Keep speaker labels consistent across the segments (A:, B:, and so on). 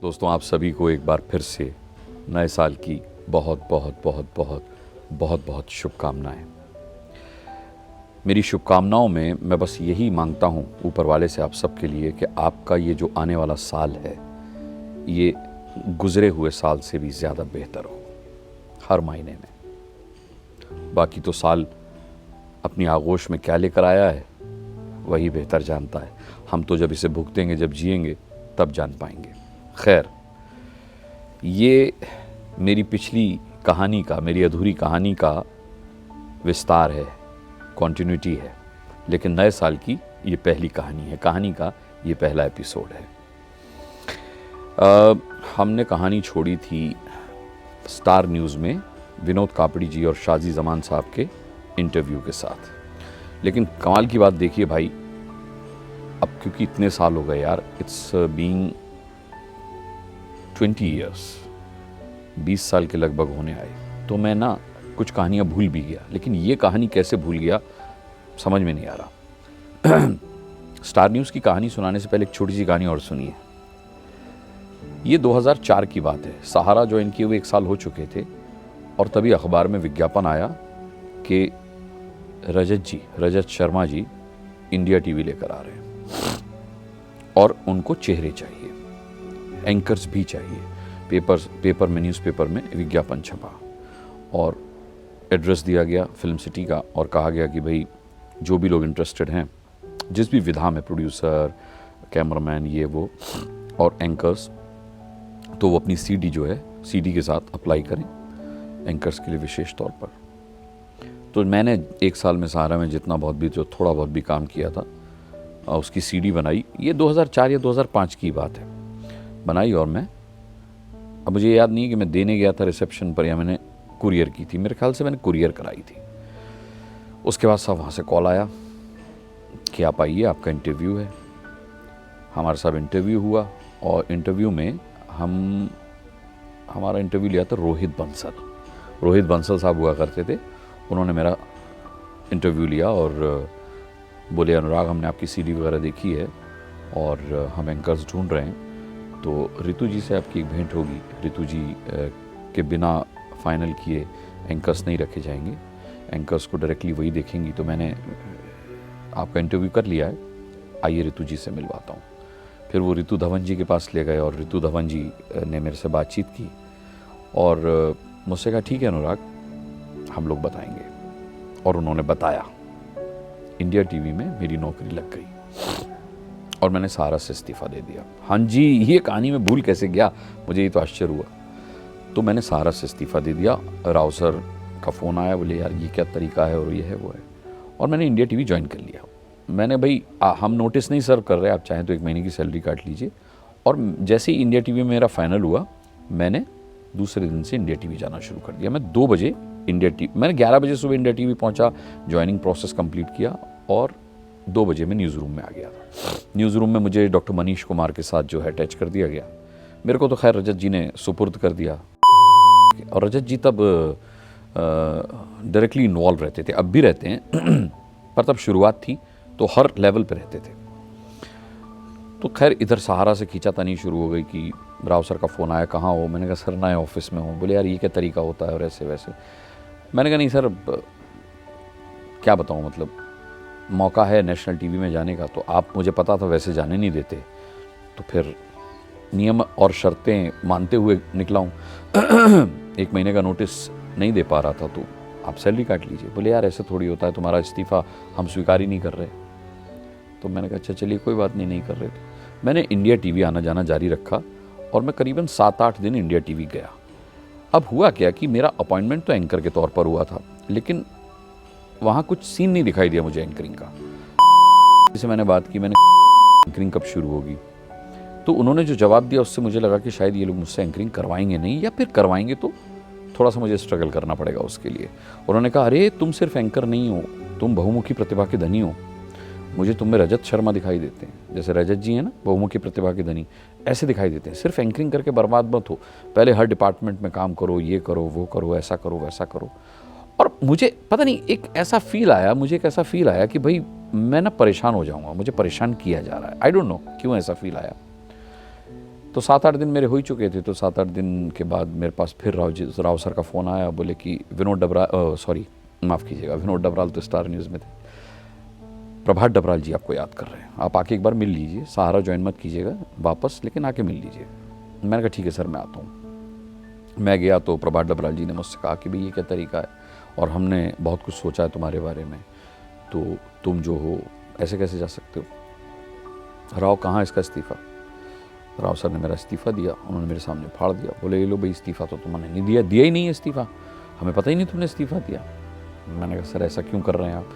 A: दोस्तों, आप सभी को एक बार फिर से नए साल की बहुत बहुत बहुत बहुत बहुत बहुत शुभकामनाएं। मेरी शुभकामनाओं में मैं बस यही मांगता हूं ऊपर वाले से आप सबके लिए कि आपका ये जो आने वाला साल है ये गुज़रे हुए साल से भी ज़्यादा बेहतर हो हर महीने में। बाकी तो साल अपनी आगोश में क्या लेकर आया है वही बेहतर जानता है। हम तो जब इसे भुगतेंगे, जब जिएंगे, तब जान पाएंगे। खैर, ये मेरी पिछली कहानी का, मेरी अधूरी कहानी का विस्तार है, कॉन्टिन्यूटी है। लेकिन नए साल की ये पहली कहानी है, कहानी का ये पहला एपिसोड है। हमने कहानी छोड़ी थी स्टार न्यूज़ में विनोद कापड़ी जी और शाजी जमान साहब के इंटरव्यू के साथ। लेकिन कमाल की बात देखिए भाई, अब क्योंकि इतने साल हो गए यार, इट्स बीइंग 20 ईयर्स, 20 साल के लगभग होने आए, तो मैं ना कुछ कहानियाँ भूल भी गया। लेकिन ये कहानी कैसे भूल गया समझ में नहीं आ रहा। स्टार न्यूज़ की कहानी सुनाने से पहले एक छोटी सी कहानी और सुनिए। ये 2004 की बात है। सहारा ज्वाइन किए हुए 1 साल हो चुके थे और तभी अखबार में विज्ञापन आया कि रजत शर्मा जी इंडिया टीवी लेकर आ रहे हैं और उनको चेहरे चाहिए, एंकर्स भी चाहिए। पेपर में, न्यूज़पेपर में विज्ञापन छपा और एड्रेस दिया गया फिल्म सिटी का और कहा गया कि भाई जो भी लोग इंटरेस्टेड हैं जिस भी विधा में, प्रोड्यूसर, कैमरामैन, ये वो और एंकर्स, तो वो अपनी सीडी जो है सीडी के साथ अप्लाई करें एंकर्स के लिए विशेष तौर पर। तो मैंने 1 साल में सहारा में जितना बहुत भी, जो थोड़ा बहुत भी काम किया था, उसकी सीडी बनाई। ये 2004 या 2005 की बात है, बनाई। और मैं, अब मुझे याद नहीं है कि मैं देने गया था रिसेप्शन पर या मैंने कुरियर की थी। मेरे ख्याल से मैंने कुरियर कराई थी। उसके बाद साहब वहाँ से कॉल आया कि आप आइए, आपका इंटरव्यू है। हमारे साथ इंटरव्यू हुआ और इंटरव्यू में हमारा इंटरव्यू लिया था रोहित बंसल साहब हुआ करते थे। उन्होंने मेरा इंटरव्यू लिया और बोले, अनुराग, हमने आपकी सीडी वगैरह देखी है और हम एंकर्स ढूंढ रहे हैं, तो रितु जी से आपकी एक भेंट होगी। रितु जी के बिना फाइनल किए एंकर्स नहीं रखे जाएंगे, एंकर्स को डायरेक्टली वही देखेंगी। तो मैंने आपका इंटरव्यू कर लिया है, आइए रितु जी से मिलवाता हूँ। फिर वो रितु धवन जी के पास ले गए और रितु धवन जी ने मेरे से बातचीत की और मुझसे कहा, ठीक है अनुराग, हम लोग बताएंगे। और उन्होंने बताया। इंडिया टीवी में मेरी नौकरी लग गई और मैंने सहारा से इस्तीफ़ा दे दिया। हाँ जी, ये कहानी में भूल कैसे गया, मुझे ये तो आश्चर्य हुआ। तो मैंने सहारा से इस्तीफ़ा दे दिया। राव सर का फ़ोन आया, बोले यार ये क्या तरीका है और ये है वो है, और मैंने इंडिया टीवी ज्वाइन कर लिया। मैंने भाई हम नोटिस नहीं सर्व कर रहे, आप चाहें तो 1 महीने की सैलरी काट लीजिए। और जैसे ही इंडिया टीवी में मेरा फाइनल हुआ, मैंने दूसरे दिन से इंडिया टीवी जाना शुरू कर दिया। मैं 2 बजे मैंने 11 बजे सुबह इंडिया टीवी पहुंचा, ज्वाइनिंग प्रोसेस कंप्लीट किया और 2 बजे में न्यूज़ रूम में आ गया था। न्यूज़ रूम में मुझे डॉक्टर मनीष कुमार के साथ जो है अटैच कर दिया गया। मेरे को तो खैर रजत जी ने सुपुर्द कर दिया और रजत जी तब डायरेक्टली इन्वॉल्व रहते थे, अब भी रहते हैं पर तब शुरुआत थी तो हर लेवल पे रहते थे। तो खैर इधर सहारा से खींचातानी शुरू हो गई कि राव सर का फ़ोन आया, कहाँ हो? मैंने कहा सर नए ऑफिस में हूँ। बोले यार ये क्या तरीका होता है और ऐसे वैसे। मैंने कहा नहीं सर, क्या बताऊँ, मतलब मौका है नेशनल टीवी में जाने का, तो आप, मुझे पता था वैसे जाने नहीं देते, तो फिर नियम और शर्तें मानते हुए निकला हूँ। 1 महीने का नोटिस नहीं दे पा रहा था, तो आप सैलरी काट लीजिए। बोले यार ऐसे थोड़ी होता है, तुम्हारा इस्तीफ़ा हम स्वीकार ही नहीं कर रहे। तो मैंने कहा अच्छा चलिए कोई बात नहीं, नहीं कर रहे। तो मैंने इंडिया टीवी आना जाना जारी रखा और मैं करीबन 7-8 दिन इंडिया टीवी गया। अब हुआ क्या कि मेरा अपॉइंटमेंट तो एंकर के तौर पर हुआ था, लेकिन वहाँ कुछ सीन नहीं दिखाई दिया मुझे एंकरिंग का। जैसे मैंने बात की, मैंने एंकरिंग कब शुरू होगी, तो उन्होंने जो जवाब दिया उससे मुझे लगा कि शायद ये लोग मुझसे एंकरिंग करवाएंगे नहीं, या फिर करवाएंगे तो थोड़ा सा मुझे स्ट्रगल करना पड़ेगा उसके लिए। उन्होंने कहा अरे तुम सिर्फ एंकर नहीं हो, तुम बहुमुखी प्रतिभा के धनी हो। मुझे तुम में रजत शर्मा दिखाई देते हैं, जैसे रजत जी हैं ना बहुमुखी प्रतिभा के धनी, ऐसे दिखाई देते हैं। सिर्फ एंकरिंग करके बर्बाद मत हो, पहले हर डिपार्टमेंट में काम करो, ये करो वो करो, ऐसा करो वैसा करो। और मुझे पता नहीं एक ऐसा फील आया कि भाई मैं ना परेशान हो जाऊंगा, मुझे परेशान किया जा रहा है। आई डोंट नो क्यों ऐसा फील आया। तो 7-8 दिन मेरे हो ही चुके थे। तो 7-8 दिन के बाद मेरे पास फिर राव सर का फ़ोन आया, बोले कि विनोद डबराल, सॉरी माफ़ कीजिएगा, विनोद डबराल तो स्टार न्यूज़ में थे, प्रभात डबराल जी आपको याद कर रहे हैं, आप आके एक बार मिल लीजिए, सहारा ज्वाइन मत कीजिएगा वापस, लेकिन आके मिल लीजिए। मैंने कहा ठीक है सर, मैं आता हूँ। मैं गया तो प्रभात डबराल जी ने मुझसे कहा कि भाई ये क्या तरीका है, और हमने बहुत कुछ सोचा है तुम्हारे बारे में, तो तुम जो हो ऐसे कैसे जा सकते हो। राव कहाँ इसका इस्तीफ़ा। राव सर ने मेरा इस्तीफ़ा दिया, उन्होंने मेरे सामने फाड़ दिया, बोले ये लो भाई इस्तीफ़ा तो तुमने नहीं दिया, दिया ही नहीं है इस्तीफ़ा, हमें पता ही नहीं तुमने इस्तीफ़ा दिया। मैंने कहा सर ऐसा क्यों कर रहे हैं आप।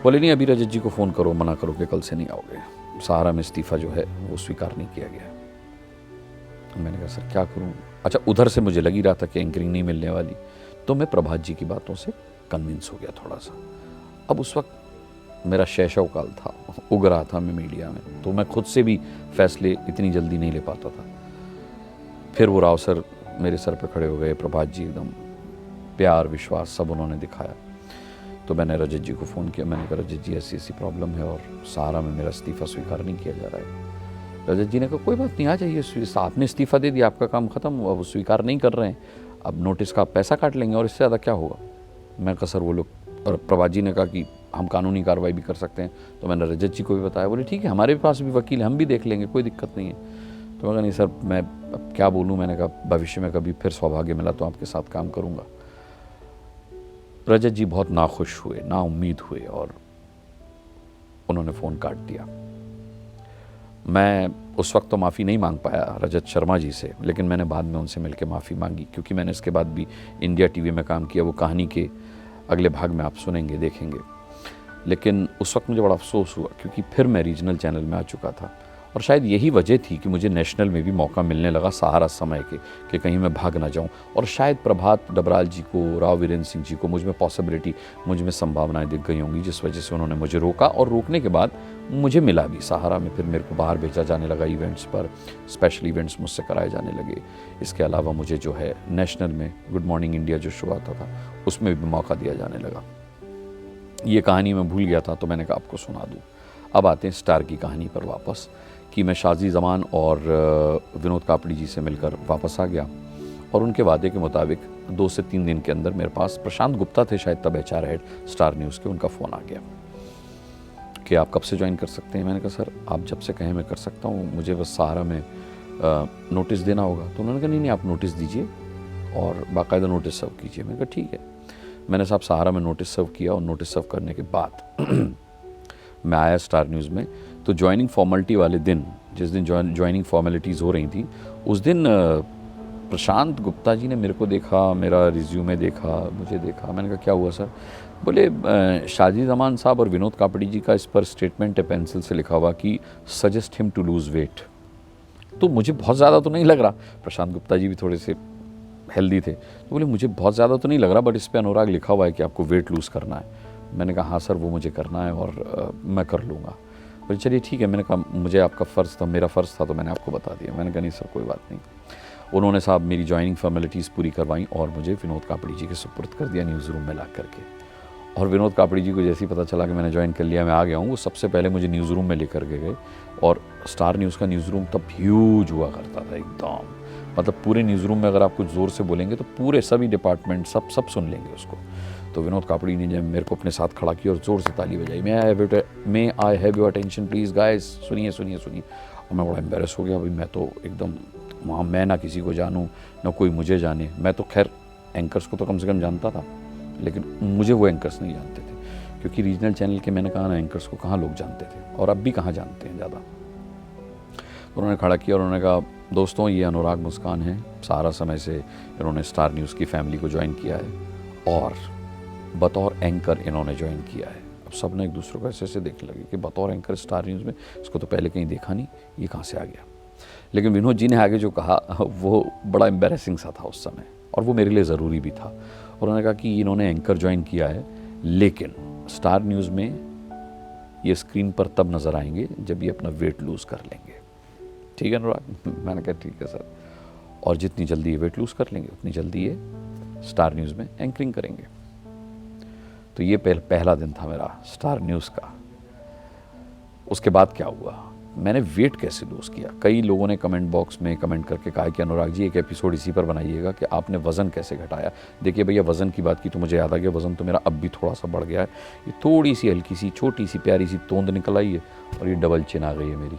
A: बोले नहीं, अभी रजत जी को फ़ोन करो, मना करो कि कल से नहीं आओगे, सहारा में इस्तीफ़ा जो है वो स्वीकार नहीं किया गया। मैंने कहा सर क्या करूँ। अच्छा, उधर से मुझे लगी रहा था कि एंकरिंग नहीं मिलने वाली, तो मैं प्रभात जी की बातों से कन्विंस हो गया थोड़ा सा। अब उस वक्त मेरा शैशव काल था, उग रहा था मैं मीडिया में, तो मैं खुद से भी फैसले इतनी जल्दी नहीं ले पाता था। फिर वो राव सर मेरे सर पे खड़े हो गए, प्रभात जी एकदम प्यार विश्वास सब उन्होंने दिखाया। तो मैंने रजत जी को फ़ोन किया, मैंने कहा रजत जी ऐसी ऐसी प्रॉब्लम है और सहारा में मेरा इस्तीफ़ा स्वीकार नहीं किया जा रहा है। रजत जी ने कहा कोई बात नहीं, आ जाइए, आपने इस्तीफ़ा दे दिया, आपका काम ख़त्म, अब स्वीकार नहीं कर रहे हैं, अब नोटिस का पैसा काट लेंगे और इससे ज़्यादा क्या होगा। मैं कहा सर वो लोग, और प्रभात जी ने कहा कि हम कानूनी कार्रवाई भी कर सकते हैं। तो मैंने रजत जी को भी बताया, बोले ठीक है हमारे पास भी वकील है, हम भी देख लेंगे, कोई दिक्कत नहीं है। तो मैं कहा नहीं सर, मैं अब क्या बोलूँ। मैंने कहा भविष्य में कभी फिर सौभाग्य मिला तो आपके साथ काम करूँगा। रजत जी बहुत नाखुश हुए, ना उम्मीद हुए, और उन्होंने फ़ोन काट दिया। मैं उस वक्त तो माफ़ी नहीं मांग पाया रजत शर्मा जी से, लेकिन मैंने बाद में उनसे मिलकर माफ़ी मांगी, क्योंकि मैंने इसके बाद भी इंडिया टीवी में काम किया। वो कहानी के अगले भाग में आप सुनेंगे, देखेंगे। लेकिन उस वक्त मुझे बड़ा अफसोस हुआ, क्योंकि फिर मैं रीजनल चैनल में आ चुका था, और शायद यही वजह थी कि मुझे नेशनल में भी मौका मिलने लगा सहारा समय के, कि कहीं मैं भाग ना जाऊं। और शायद प्रभात डबराल जी को, राव वीरेंद्र सिंह जी को मुझ में पॉसिबिलिटी, मुझ में संभावनाएं दिख गई होंगी, जिस वजह से उन्होंने मुझे रोका। और रोकने के बाद मुझे मिला भी सहारा में, फिर मेरे को बाहर भेजा जाने लगा इवेंट्स पर, स्पेशल इवेंट्स मुझसे कराए जाने लगे। इसके अलावा मुझे जो है नेशनल में गुड मॉर्निंग इंडिया जो शो आता था उसमें भी मौका दिया जाने लगा। ये कहानी मैं भूल गया था, तो मैंने कहा आपको सुना दूँ। अब आते हैं स्टार की कहानी पर वापस, कि मैं शाजी ज़मान और विनोद कापड़ी जी से मिलकर वापस आ गया, और उनके वादे के मुताबिक 2 से 3 दिन के अंदर मेरे पास प्रशांत गुप्ता थे शायद तब HR हेड स्टार न्यूज़ के, उनका फ़ोन आ गया कि आप कब से ज्वाइन कर सकते हैं। मैंने कहा सर आप जब से कहें मैं कर सकता हूँ, मुझे बस सहारा में नोटिस देना होगा। तो उन्होंने कहा नहीं आप नोटिस दीजिए और बाकायदा नोटिस सर्व कीजिए। मैंने कहा ठीक है। मैंने साहब सहारा में नोटिस सर्व किया, और नोटिस सर्व करने के बाद मैं आया स्टार न्यूज़ में। तो ज्वाइनिंग फॉर्मेलिटी वाले दिन, जिस दिन ज्वाइनिंग फॉर्मेलिटीज़ हो रही थी, उस दिन प्रशांत गुप्ता जी ने मेरे को देखा, मेरा रिज्यूमे देखा, मुझे देखा। मैंने कहा क्या हुआ सर। बोले शाजी ज़मान साहब और विनोद कापड़ी जी का इस पर स्टेटमेंट है पेंसिल से लिखा हुआ कि suggest him to lose weight. तो मुझे बहुत ज़्यादा तो नहीं लग रहा, प्रशांत गुप्ता जी भी थोड़े से हेल्दी थे, तो बोले मुझे बहुत ज़्यादा तो नहीं लग रहा, बट इस पर अनुराग लिखा हुआ है कि आपको वेट लूज़ करना है। मैंने कहा हाँ सर वो मुझे करना है और मैं कर लूँगा। बोले चलिए ठीक है। मैंने कहा मुझे आपका फ़र्ज़ था, मेरा फ़र्ज़ था, तो मैंने आपको बता दिया। मैंने कहा नहीं सर कोई बात नहीं। उन्होंने साहब मेरी ज्वाइनिंग फॉर्मेलिटीज़ पूरी करवाई और मुझे विनोद कापड़ी जी के सुपुर्द कर दिया न्यूज़ रूम में ला करके। और विनोद कापड़ी जी को जैसे ही पता चला कि मैंने ज्वाइन कर लिया, मैं आ गया हूँ, वो सबसे पहले मुझे न्यूज़ रूम में लेकर के गए। और स्टार न्यूज़ का न्यूज़ रूम तब ह्यूज हुआ करता था एकदम, मतलब पूरे न्यूज़ रूम में अगर आप कुछ ज़ोर से बोलेंगे तो पूरे सभी डिपार्टमेंट सब सुन लेंगे उसको। तो विनोद कापड़ी ने जब मेरे को अपने साथ खड़ा किया और ज़ोर से ताली बजाई, may I have your attention please guys, सुनिए सुनिए सुनिए। और मैं बड़ा एम्बेरस हो गया, भाई मैं तो एकदम वहाँ, मैं ना किसी को जानूँ ना कोई मुझे जाने। मैं तो खैर एंकर्स को तो कम से कम जानता था, लेकिन मुझे वो एंकर्स नहीं जानते थे, क्योंकि रीजनल चैनल के मैंने कहा ना एंकर्स को कहाँ लोग जानते थे, और अब भी कहाँ जानते हैं ज़्यादा। उन्होंने खड़ा किया और उन्होंने कहा दोस्तों ये अनुराग मुस्कान है, सहारा समय से इन्होंने स्टार न्यूज़ की फैमिली को ज्वाइन किया है और बतौर एंकर इन्होंने ज्वाइन किया है। अब सब ने एक दूसरे को ऐसे देखने लगे कि बतौर एंकर स्टार न्यूज़ में, इसको तो पहले कहीं देखा नहीं, ये कहाँ से आ गया। लेकिन विनोद जी ने आगे जो कहा वो बड़ा एम्बेरसिंग सा था उस समय, और वो मेरे लिए ज़रूरी भी था। और उन्होंने कहा कि इन्होंने एंकर ज्वाइन किया है, लेकिन स्टार न्यूज़ में ये स्क्रीन पर तब नज़र आएंगे जब ये अपना वेट लूज़ कर लेंगे। ठीक है अनुराग। मैंने कहा ठीक है सर, और जितनी जल्दी ये वेट लूज़ कर लेंगे उतनी जल्दी ये स्टार न्यूज़ में एंकरिंग करेंगे। तो ये पहला दिन था मेरा स्टार न्यूज़ का। उसके बाद क्या हुआ, मैंने वेट कैसे लूज़ किया। कई लोगों ने कमेंट बॉक्स में कमेंट करके कहा कि अनुराग जी एक एपिसोड इसी पर बनाइएगा कि आपने वज़न कैसे घटाया। देखिए भैया, वज़न की बात की तो मुझे याद आ गया, वज़न तो मेरा अब भी थोड़ा सा बढ़ गया है। ये थोड़ी सी हल्की सी छोटी सी प्यारी सी तोंद निकल आई है और ये डबल चिन आ गई है मेरी,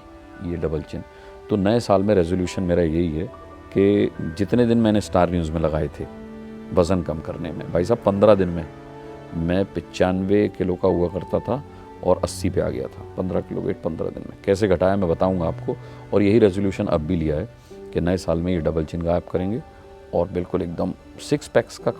A: ये डबल चिन। तो नए साल में रेजोल्यूशन मेरा यही है कि जितने दिन मैंने स्टार न्यूज़ में लगाए थे वज़न कम करने में, भाई साहब 15 दिन में मैं 95 किलो का हुआ करता था और 80 पे आ गया था। 15 किलो वेट 15 दिन में कैसे घटाया मैं बताऊंगा आपको। और यही रेजोल्यूशन अब भी लिया है कि नए साल में ये डबल चिन गायब करेंगे और बिल्कुल एकदम 6 पैक्स का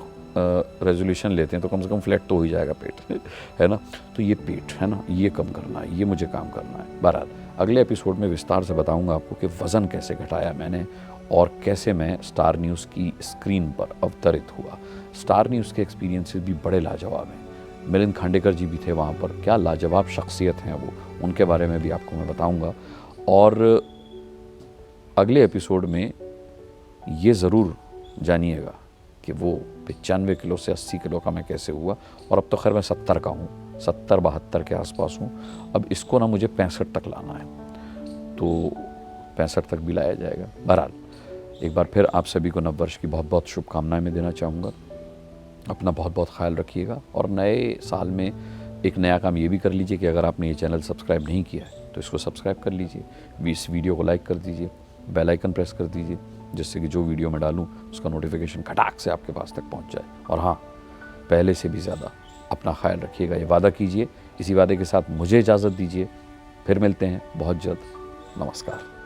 A: रेजोल्यूशन लेते हैं तो कम से कम फ्लैट तो हो ही जाएगा पेट है ना। तो ये पेट है ना, ये कम करना है, ये मुझे काम करना है। बहरहाल अगले एपिसोड में विस्तार से बताऊंगा आपको कि वज़न कैसे घटाया मैंने और कैसे मैं स्टार न्यूज़ की स्क्रीन पर अवतरित हुआ। स्टार न्यूज़ के एक्सपीरियंसेस भी बड़े लाजवाब हैं। मिलिंद खांडेकर जी भी थे वहाँ पर, क्या लाजवाब शख्सियत हैं वो, उनके बारे में भी आपको मैं बताऊंगा। और अगले एपिसोड में ये ज़रूर जानिएगा कि वो 95 किलो से 80 किलो का मैं कैसे हुआ। और अब तो खैर मैं 70 का हूँ, 70-72 के आसपास हूँ। अब इसको ना मुझे 65 तक लाना है, तो 65 तक भी लाया जाएगा। बहरहाल एक बार फिर आप सभी को नववर्ष की बहुत बहुत शुभकामनाएं मैं देना चाहूँगा। अपना बहुत बहुत ख्याल रखिएगा और नए साल में एक नया काम ये भी कर लीजिए कि अगर आपने ये चैनल सब्सक्राइब नहीं किया है तो इसको सब्सक्राइब कर लीजिए, इस वीडियो को लाइक कर दीजिए, बेल आइकन प्रेस कर दीजिए, जिससे कि जो वीडियो मैं डालूँ उसका नोटिफिकेशन खटाक से आपके पास तक पहुँच जाए। और हाँ, पहले से भी ज़्यादा अपना ख्याल रखिएगा, ये वादा कीजिए। इसी वादे के साथ मुझे इजाज़त दीजिए, फिर मिलते हैं बहुत जल्द। नमस्कार।